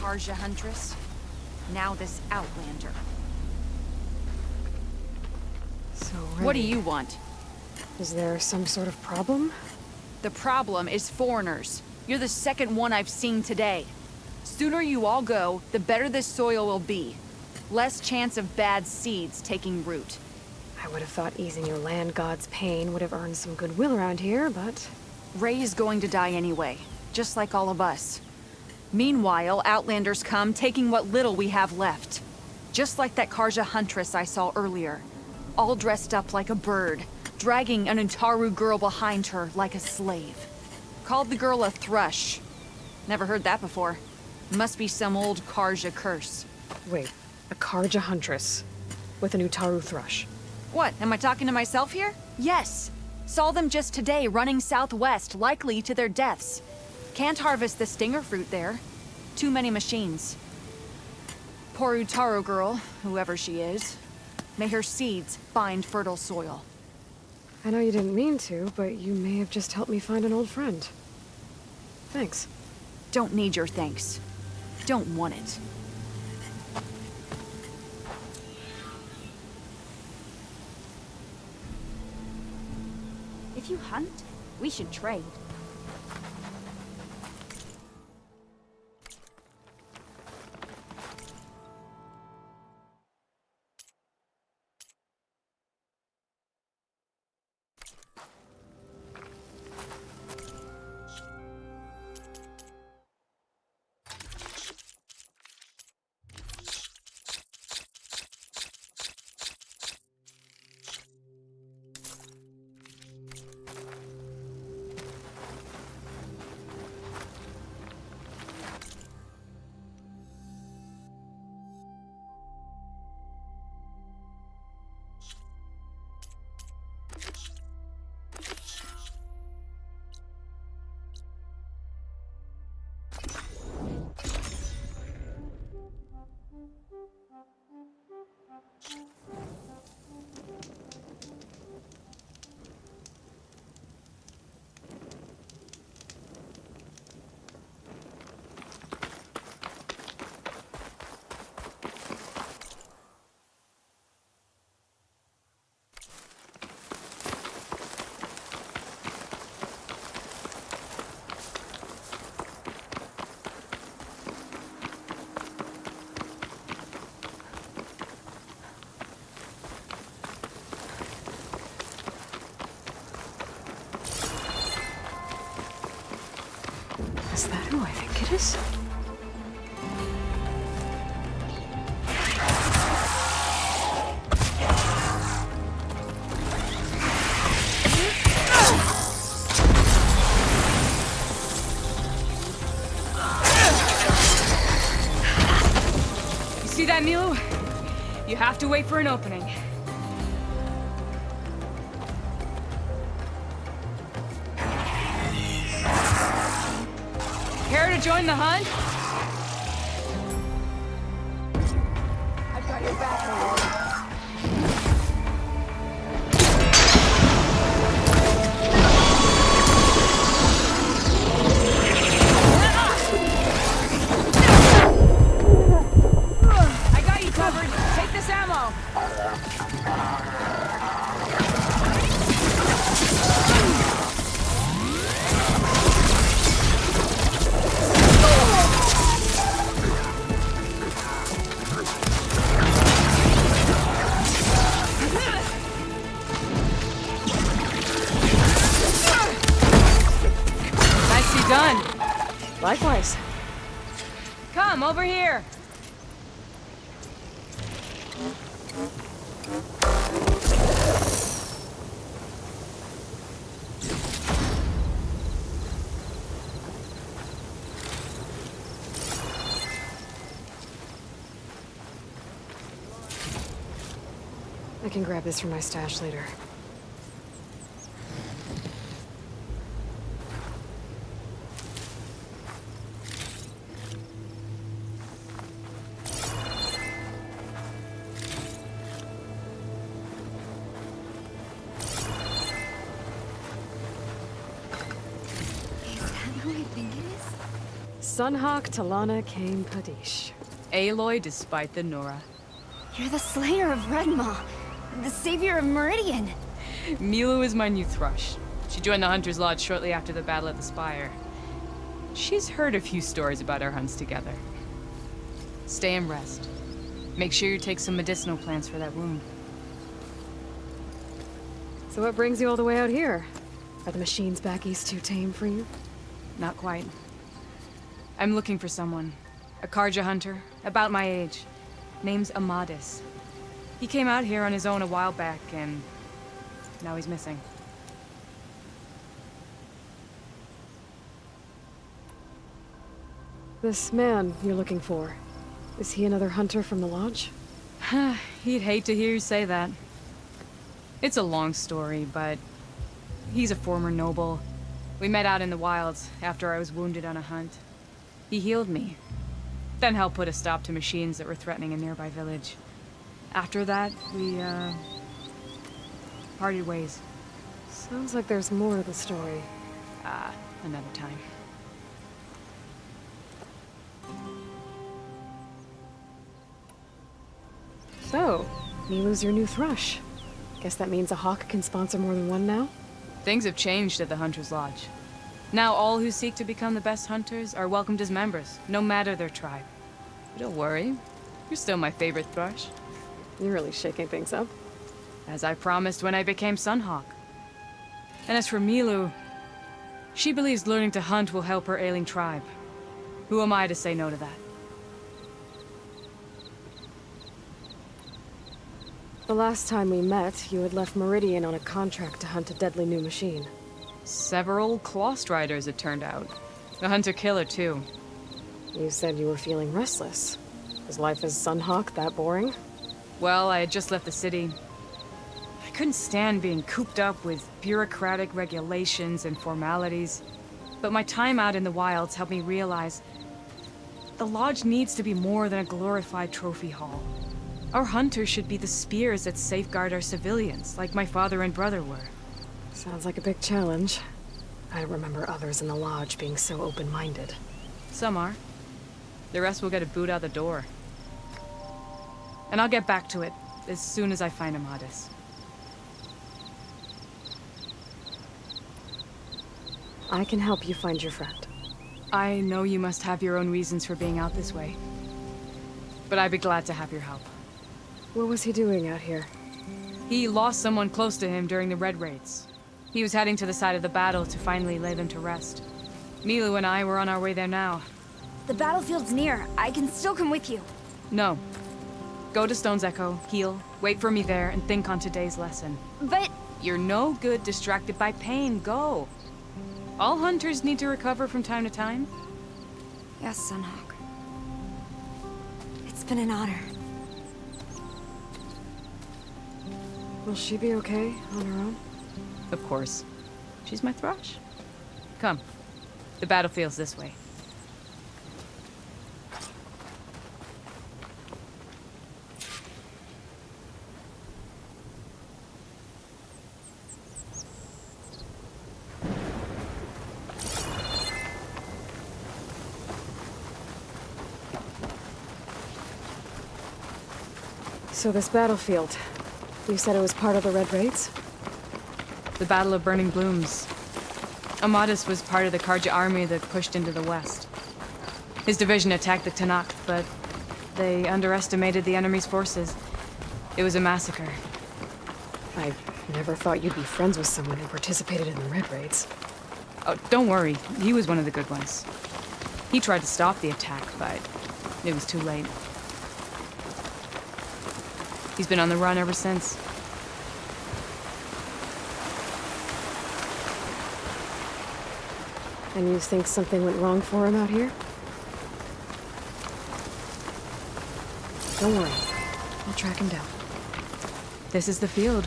Karja Huntress. Now this Outlander. So, What do you want? Is there some sort of problem? The problem is foreigners. You're the second one I've seen today. Sooner you all go, the better this soil will be. Less chance of bad seeds taking root. I would have thought easing your land god's pain would have earned some goodwill around here, but... Ray is going to die anyway, just like all of us. Meanwhile, Outlanders come, taking what little we have left. Just like that Karja Huntress I saw earlier. All dressed up like a bird, dragging an Utaru girl behind her like a slave. Called the girl a thrush. Never heard that before. Must be some old Karja curse. Wait, a Karja Huntress with an Utaru thrush. What, am I talking to myself here? Yes. Saw them just today running southwest, likely to their deaths. Can't harvest the stinger fruit there. Too many machines. Poor Utaru girl, whoever she is. May her seeds find fertile soil. I know you didn't mean to, but you may have just helped me find an old friend. Thanks. Don't need your thanks. Don't want it. If you hunt, we should trade. Is that who I think it is? You see that, Milu? You have to wait for an opening. Care to join the hunt? I've got your back, my lord. I got you covered. Take this ammo. Nicely done. Likewise. Come over here. I can grab this from my stash later. Sunhawk Talana Kane Kadish. Aloy despite the Nora. You're the slayer of Redmaw, the savior of Meridian. Milu is my new thrush. She joined the Hunter's Lodge shortly after the Battle of the Spire. She's heard a few stories about our hunts together. Stay and rest. Make sure you take some medicinal plants for that wound. So what brings you all the way out here? Are the machines back east too tame for you? Not quite. I'm looking for someone. A Karja hunter, about my age. Name's Amadis. He came out here on his own a while back, and now he's missing. This man you're looking for, is he another hunter from the lodge? He'd hate to hear you say that. It's a long story, but he's a former noble. We met out in the wilds after I was wounded on a hunt. He healed me, then helped put a stop to machines that were threatening a nearby village. After that, we, parted ways. Sounds like there's more to the story. Another time. So, Milu's your new thrush. Guess that means a hawk can sponsor more than one now? Things have changed at the Hunter's Lodge. Now all who seek to become the best hunters are welcomed as members, no matter their tribe. But don't worry, you're still my favorite thrush. You're really shaking things up. As I promised when I became Sunhawk. And as for Milu, she believes learning to hunt will help her ailing tribe. Who am I to say no to that? The last time we met, you had left Meridian on a contract to hunt a deadly new machine. Several Clawstriders, it turned out. A hunter-killer, too. You said you were feeling restless. Was life as Sunhawk that boring? Well, I had just left the city. I couldn't stand being cooped up with bureaucratic regulations and formalities. But my time out in the wilds helped me realize the Lodge needs to be more than a glorified trophy hall. Our hunters should be the spears that safeguard our civilians, like my father and brother were. Sounds like a big challenge. I remember others in the Lodge being so open-minded. Some are. The rest will get a boot out the door. And I'll get back to it as soon as I find Amadis. I can help you find your friend. I know you must have your own reasons for being out this way. But I'd be glad to have your help. What was he doing out here? He lost someone close to him during the Red Raids. He was heading to the side of the battle to finally lay them to rest. Milu and I were on our way there now. The battlefield's near. I can still come with you. No. Go to Stone's Echo, heal, wait for me there, and think on today's lesson. But... You're no good distracted by pain. Go. All hunters need to recover from time to time. Yes, Sunhawk. It's been an honor. Will she be okay on her own? Of course. She's my thrush. Come. The battlefield's this way. So this battlefield, you said it was part of the Red Raids? The Battle of Burning Blooms. Amadis was part of the Karja army that pushed into the west. His division attacked the Tanakh, but they underestimated the enemy's forces. It was a massacre. I never thought you'd be friends with someone who participated in the Red Raids. Oh, don't worry. He was one of the good ones. He tried to stop the attack, but it was too late. He's been on the run ever since. And you think something went wrong for him out here? Don't worry. I'll track him down. This is the field.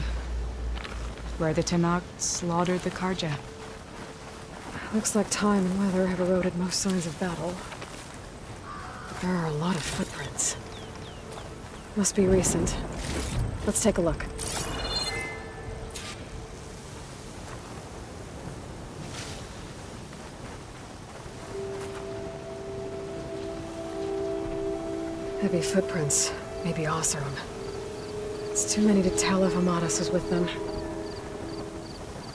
Where the Tanakh slaughtered the Karja. Looks like time and weather have eroded most signs of battle. There are a lot of footprints. Must be recent. Let's take a look. Heavy footprints. Maybe Oseram. It's too many to tell if Amadas was with them.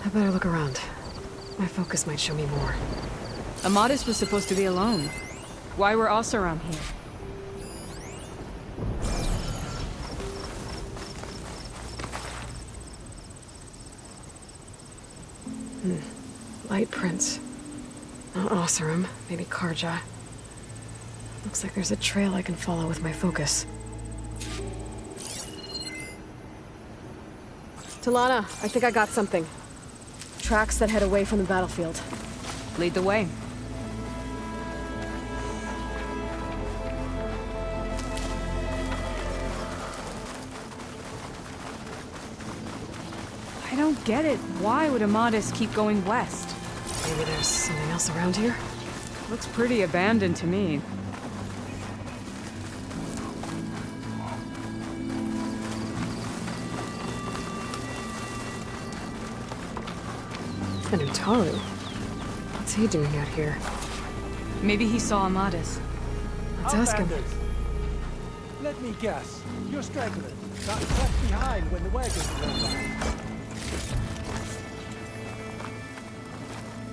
I better look around. My focus might show me more. Amadis was supposed to be alone. Why were Oseram here? Light prints. Not Oseram, maybe Karja. Looks like there's a trail I can follow with my focus. Talana, I think I got something. Tracks that head away from the battlefield. Lead the way. I don't get it. Why would Amadis keep going west? Maybe there's something else around here? Looks pretty abandoned to me. And Utaru. What's he doing out here? Maybe he saw Amadis. Let's ask him. Outlanders. Let me guess. You're stragglers. Got left behind when the wagons rolled by.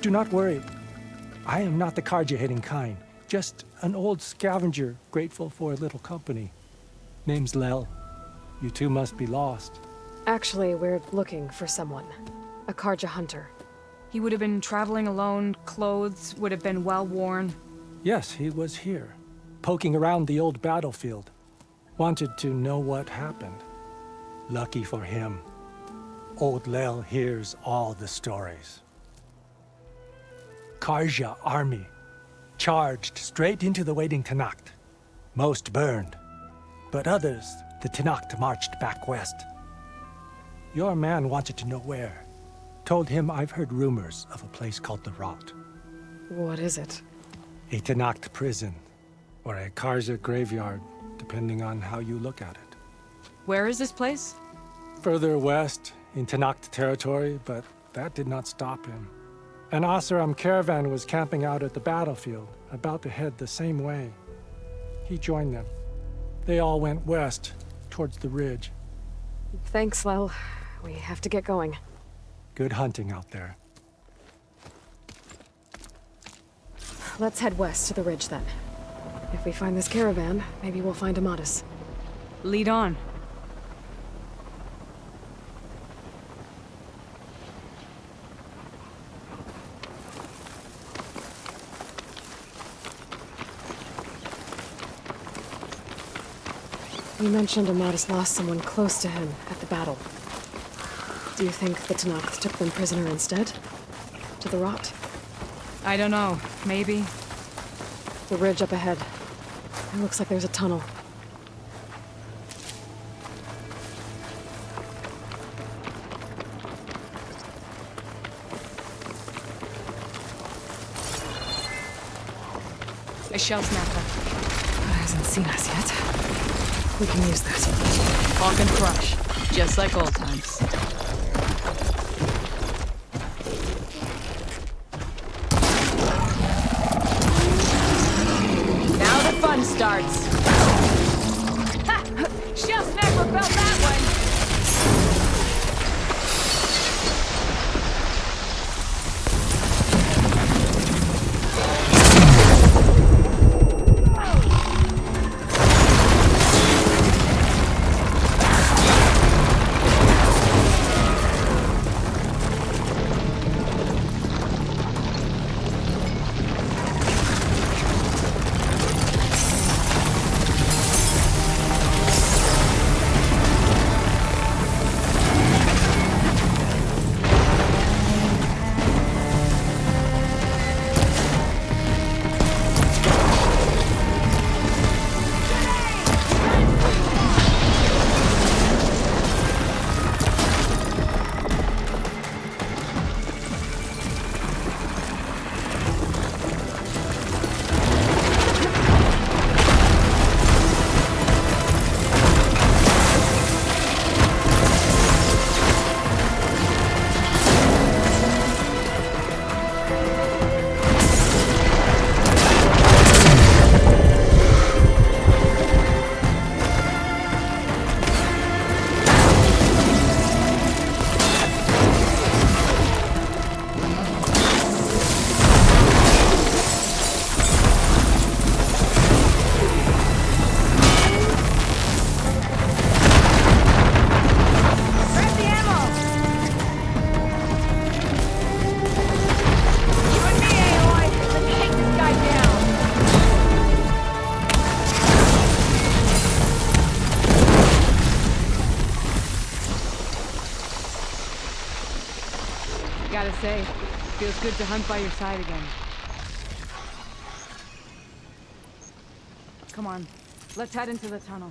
Do not worry. I am not the Karja-hating kind. Just an old scavenger grateful for a little company. Name's Lel. You two must be lost. Actually, we're looking for someone. A Karja hunter. He would have been traveling alone, clothes would have been well worn. Yes, he was here, poking around the old battlefield. Wanted to know what happened. Lucky for him, old Lel hears all the stories. Karja army charged straight into the waiting Tenakth. Most burned, but others, the Tenakth marched back west. Your man wanted to know where. Told him I've heard rumors of a place called the Rot. What is it? A Tenakth prison, or a Karja graveyard, depending on how you look at it. Where is this place? Further west, in Tenakth territory, but that did not stop him. An Oseram caravan was camping out at the battlefield, about to head the same way. He joined them. They all went west, towards the ridge. Thanks, Lel. We have to get going. Good hunting out there. Let's head west to the ridge then. If we find this caravan, maybe we'll find Amadis. Lead on. You mentioned Amadis lost someone close to him at the battle. Do you think the Tenakth took them prisoner instead? To the Rot? I don't know. Maybe. The ridge up ahead. It looks like there's a tunnel. A shell snapper. It hasn't seen us yet. We can use that. Hawk and crush. Just like old times. Now the fun starts. Ha! Shell snapper felt that one. say, feels good to hunt by your side again. Come on, let's head into the tunnel.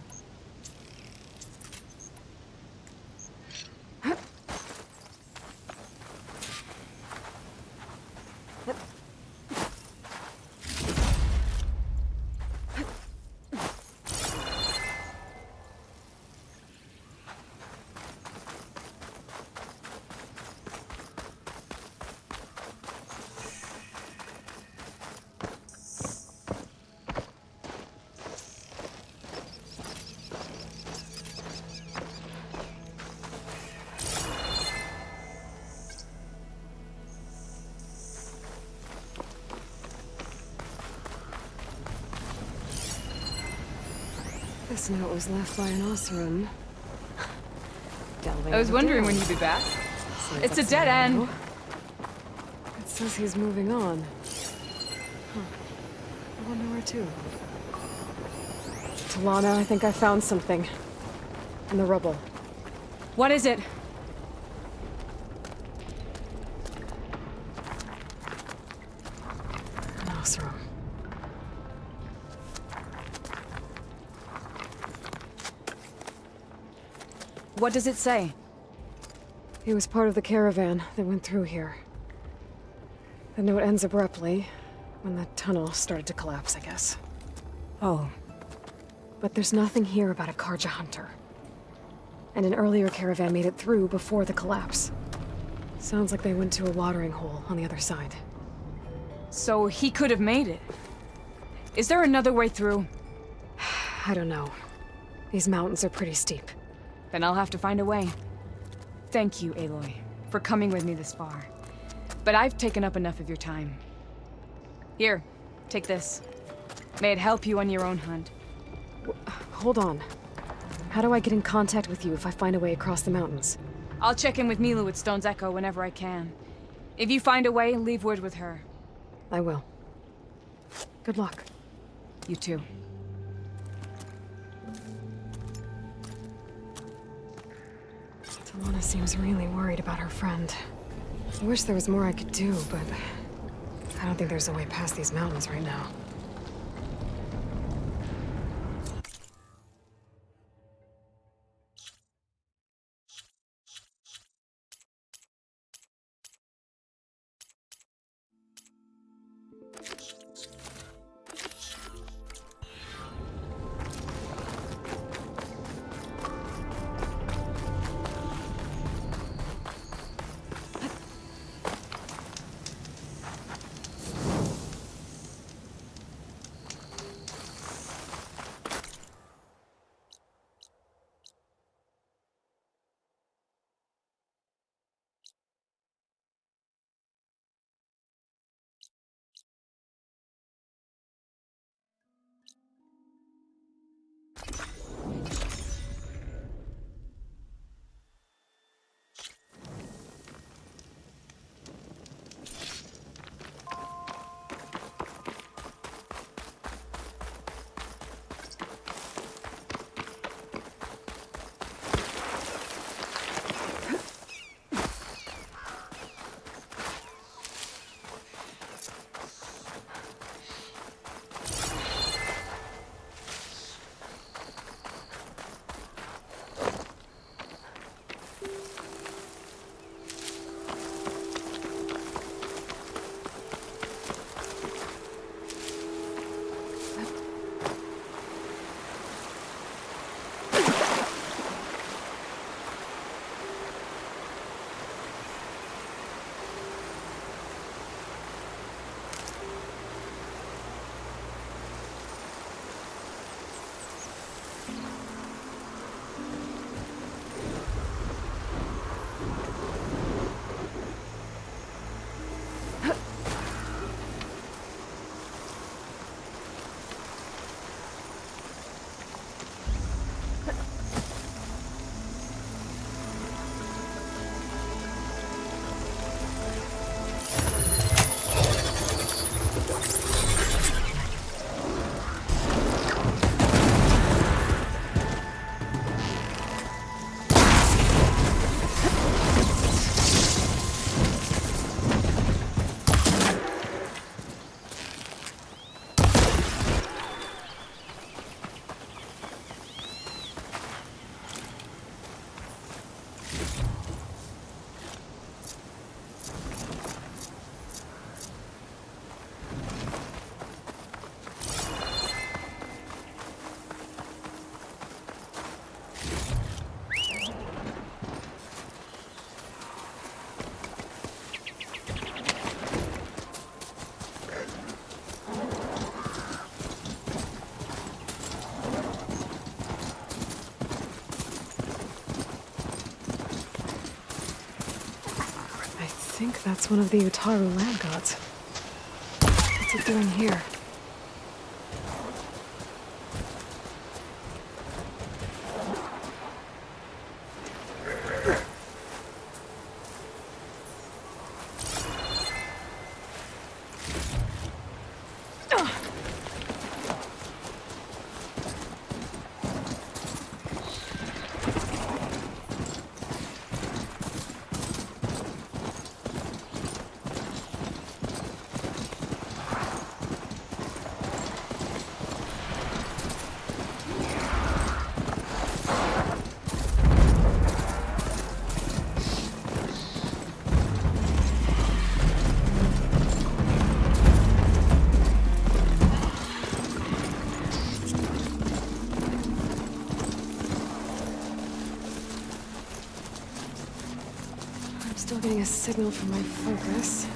This note was left by an Oseram. Delving I was into wondering Dale. when you'd be back. Sounds It's like a dead end. someone It says he's moving on. Huh. I wonder where to. Talana, I think I found something. In the rubble. What is it? An Oseram. What does it say? He was part of the caravan that went through here. The note ends abruptly, when the tunnel started to collapse, I guess. Oh. But there's nothing here about a Karja hunter. And an earlier caravan made it through before the collapse. Sounds like they went to a watering hole on the other side. So he could have made it. Is there another way through? I don't know. These mountains are pretty steep. Then I'll have to find a way. Thank you, Aloy, for coming with me this far. But I've taken up enough of your time. Here, take this. May it help you on your own hunt. Hold on. How do I get in contact with you if I find a way across the mountains? I'll check in with Milu at Stone's Echo whenever I can. If you find a way, leave word with her. I will. Good luck. You too. Talana seems really worried about her friend. I wish there was more I could do, but I don't think there's a way past these mountains right now. think that's one of the Utaru land gods. What's it doing here? Still getting a signal from my focus.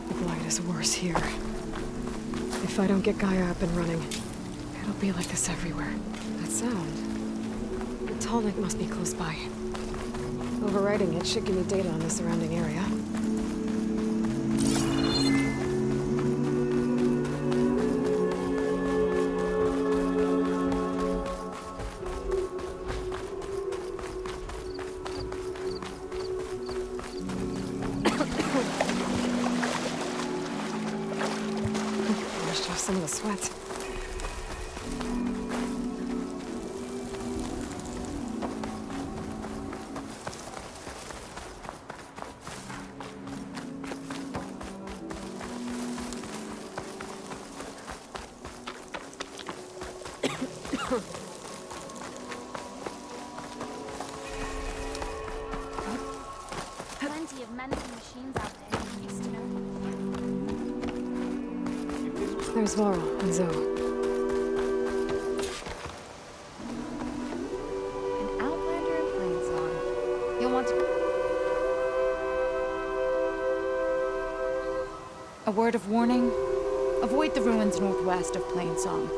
The blight is worse here. If I don't get Gaia up and running, it'll be like this everywhere. That sound. The tall lake must be close by. Overriding it should give me data on the surrounding area. Washed off some of the sweat. Plenty of menacing machines out there, used to know. There's Varl and Zoe. An Outlander in Plainsong. You'll want to... A word of warning. Avoid the ruins northwest of Plainsong.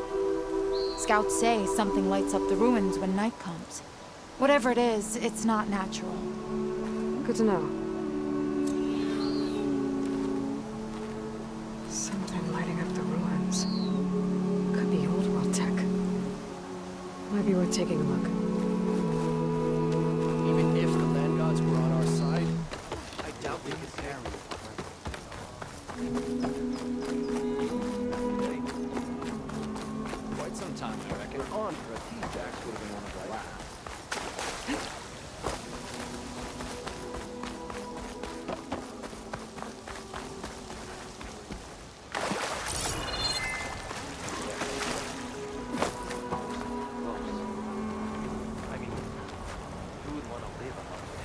Scouts say something lights up the ruins when night comes. Whatever it is, it's not natural. Good to know. Something lighting up the ruins. Could be old world tech. Might be worth taking a look. Even if the land gods were on our side, I doubt we could carry it. Quite some time, I reckon. On for a T-Jax would have been one of the last. I mean, who would want to live among them?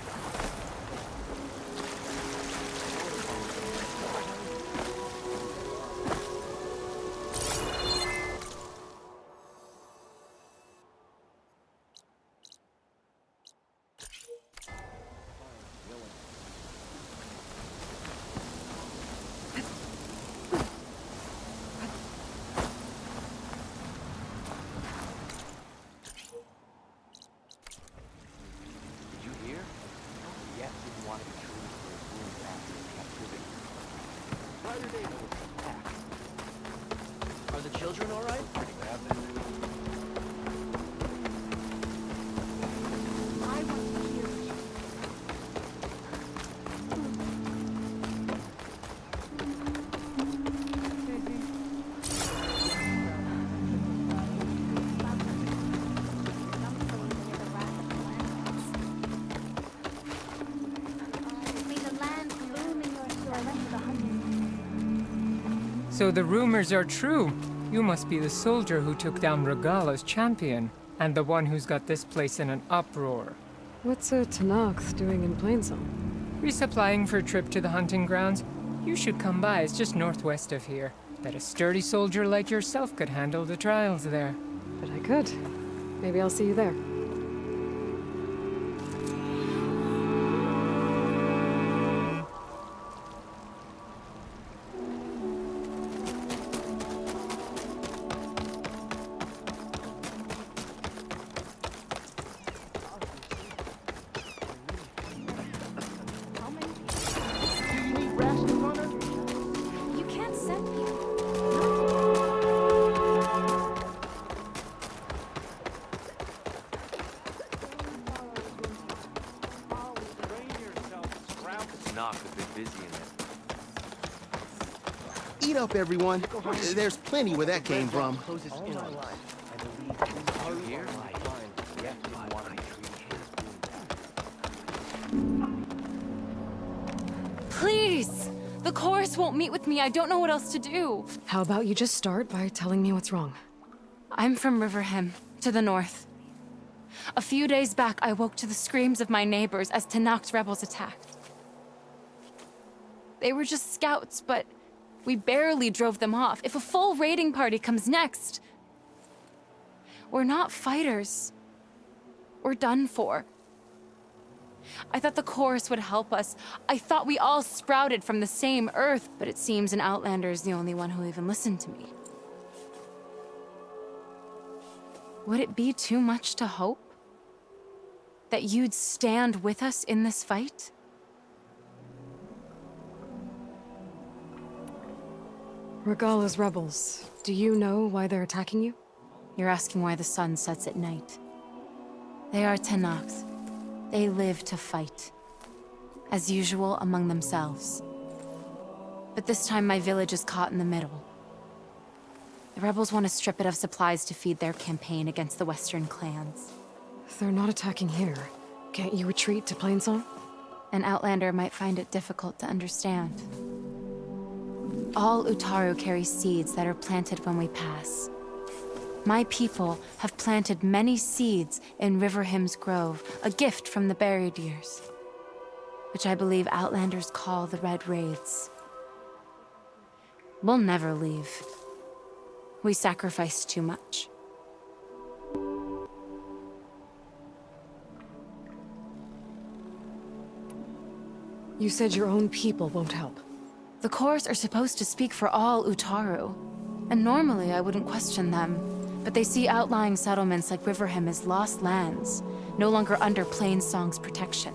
Did you hear? Yet didn't want to be true for his wounds after his captivity. Why did they know it's attacked? Are the children all right? Pretty bad then. I want to hear you. May the land bloom in your surrender the hunting. So the rumors are true. You must be the soldier who took down Regala's champion, and the one who's got this place in an uproar. What's a Tenakth doing in Plainsong? Resupplying for a trip to the hunting grounds? You should come by, it's just northwest of here. that a sturdy soldier like yourself could handle the trials there. But I could. Maybe I'll see you there. Do you need rations on her? You can't send me. Knock have been busy in there. Eat up, everyone. There's plenty where that came from. Closes in on us. I believe you here? Yet didn't want to be treated as wound back. Please! The chorus won't meet with me. I don't know what else to do. How about you just start by telling me what's wrong? I'm from Riverhim, to the north. A few days back, I woke to the screams of my neighbors as Tenakth's rebels attacked. They were just scouts, but we barely drove them off. If a full raiding party comes next, we're not fighters. We're done for. I thought the chorus would help us. I thought we all sprouted from the same earth, but it seems an Outlander is the only one who even listened to me. Would it be too much to hope that you'd stand with us in this fight? Regala's rebels. Do you know why they're attacking you? You're asking why the sun sets at night. They are Tenakth. They live to fight. As usual, among themselves. But this time my village is caught in the middle. The rebels want to strip it of supplies to feed their campaign against the Western clans. If they're not attacking here, can't you retreat to Plainsong? An Outlander might find it difficult to understand. All Utaru carry seeds that are planted when we pass. My people have planted many seeds in Riverhim's Grove, a gift from the Buried Years, which I believe Outlanders call the Red Raids. We'll never leave. We sacrificed too much. You said your own people won't help. The Chorus are supposed to speak for all Utaru, and normally I wouldn't question them. But they see outlying settlements like Riverhim as lost lands, no longer under Plainsong's protection.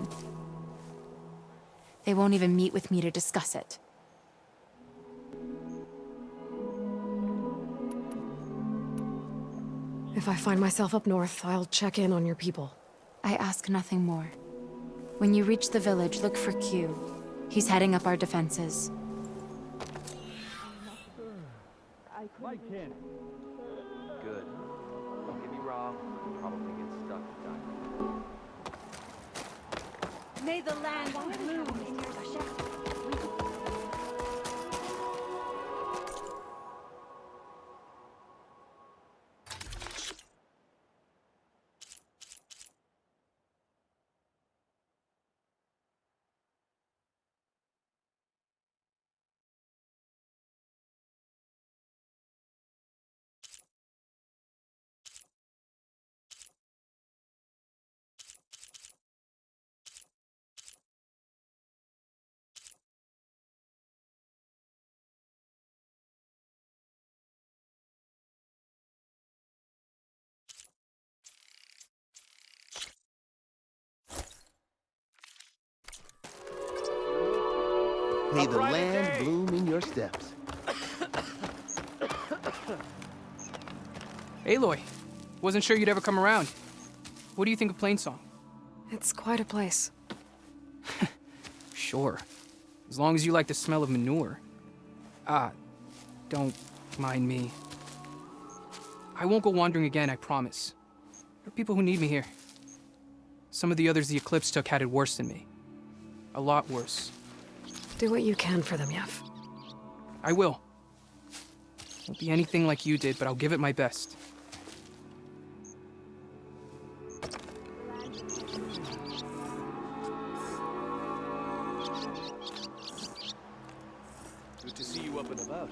They won't even meet with me to discuss it. If I find myself up north, I'll check in on your people. I ask nothing more. When you reach the village, look for Q. He's heading up our defenses. Good. Don't get me wrong. You'll probably get stuck with May the land bloom in your shadow. May the land bloom in your steps. Aloy, wasn't sure you'd ever come around. What do you think of Plainsong? It's quite a place. Sure, as long as you like the smell of manure. Ah, don't mind me. I won't go wandering again, I promise. There are people who need me here. Some of the others the Eclipse took had it worse than me. A lot worse. Do what you can for them, Yef. I will. Won't be anything like you did, but I'll give it my best. Good to see you up and about.